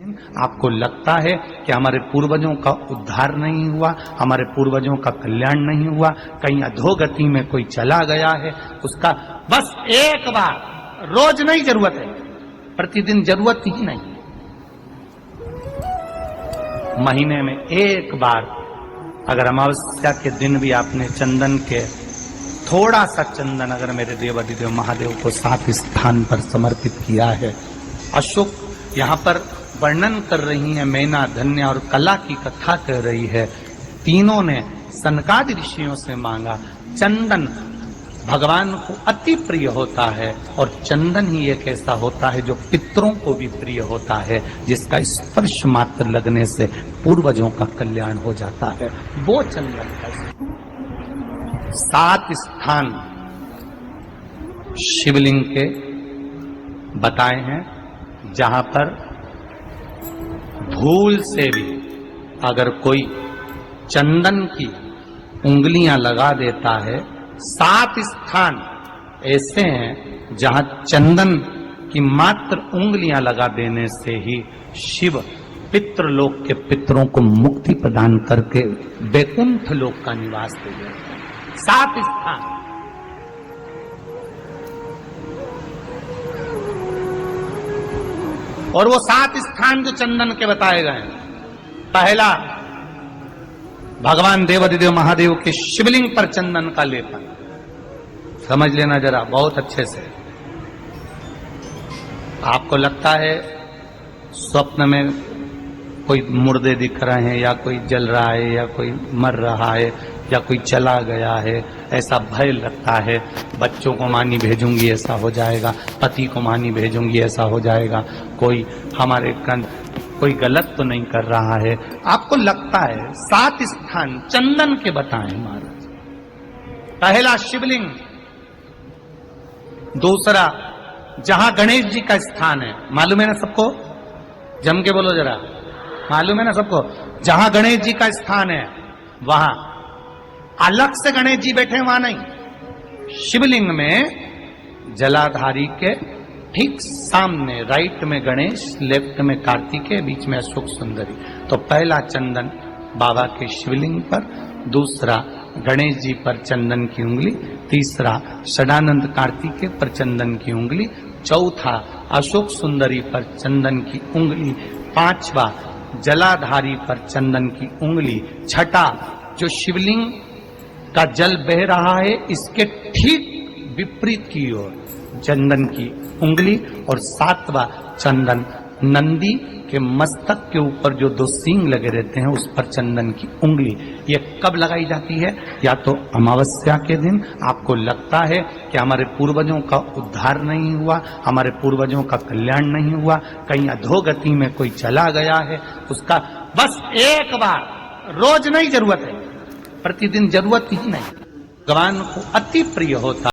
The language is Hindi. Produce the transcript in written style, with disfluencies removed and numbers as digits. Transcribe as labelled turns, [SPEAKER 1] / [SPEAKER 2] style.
[SPEAKER 1] आपको लगता है कि हमारे पूर्वजों का उद्धार नहीं हुआ, हमारे पूर्वजों का कल्याण नहीं हुआ, कहीं अधोगति में कोई चला गया है, उसका बस एक बार, रोज नहीं जरूरत है, प्रतिदिन जरूरत ही नहीं, महीने में एक बार अगर अमावस्या के दिन भी आपने चंदन के थोड़ा सा चंदन अगर मेरे देवाधिदेव महादेव को 7 स्थान पर समर्पित किया है। अशोक यहाँ पर वर्णन कर रही है, मैना, धन्य और कला की कथा कह रही है। तीनों ने सनकादि ऋषियों से मांगा। चंदन भगवान को अति प्रिय होता है और चंदन ही एक ऐसा होता है जो पितरों को भी प्रिय होता है, जिसका स्पर्श मात्र लगने से पूर्वजों का कल्याण हो जाता है। वो चंदन का 7 स्थान शिवलिंग के बताए हैं, जहां पर भूल से भी अगर कोई चंदन की उंगलियां लगा देता है, 7 स्थान ऐसे हैं जहां चंदन की मात्र उंगलियां लगा देने से ही शिव पितृलोक के पितरों को मुक्ति प्रदान करके वैकुंठ लोक का निवास दे देते हैं। 7 स्थान। और वो 7 स्थान जो चंदन के बताए गए हैं, पहला भगवान देवाधिदेव महादेव के शिवलिंग पर चंदन का लेपन। समझ लेना जरा बहुत अच्छे से। आपको लगता है स्वप्न में कोई मुर्दे दिख रहे हैं, या कोई जल रहा है, या कोई मर रहा है, या कोई चला गया है, ऐसा भय लगता है। बच्चों को मानी भेजूंगी ऐसा हो जाएगा, पति को मानी भेजूंगी ऐसा हो जाएगा, कोई हमारे कोई गलत तो नहीं कर रहा है। आपको लगता है 7 स्थान चंदन के बताएं महाराज। पहला शिवलिंग, दूसरा जहां गणेश जी का स्थान है, मालूम है ना सबको? जम के बोलो जरा, मालूम है ना सबको? जहां गणेश जी का स्थान है वहां अलग से गणेश जी बैठे, वहां नहीं। शिवलिंग में जलाधारी के ठीक सामने राइट में गणेश, लेफ्ट में कार्तिकेय, बीच में अशोक सुंदरी। तो पहला चंदन बाबा के शिवलिंग पर, दूसरा गणेश जी पर चंदन की उंगली, तीसरा षडानंद कार्तिकेय पर चंदन की उंगली, चौथा अशोक सुंदरी पर चंदन की उंगली, पांचवा जलाधारी पर चंदन की उंगली, छठा जो शिवलिंग का जल बह रहा है इसके ठीक विपरीत की ओर चंदन की उंगली, और 7वां चंदन नंदी के मस्तक के ऊपर जो 2 सींग लगे रहते हैं उस पर चंदन की उंगली। ये कब लगाई जाती है? या तो अमावस्या के दिन। आपको लगता है कि हमारे पूर्वजों का उद्धार नहीं हुआ, हमारे पूर्वजों का कल्याण नहीं हुआ, कहीं अधोगति में कोई चला गया है, उसका बस एक बार, रोज नहीं जरूरत है, प्रतिदिन जरूरत ही नहीं, भगवान को अति प्रिय होता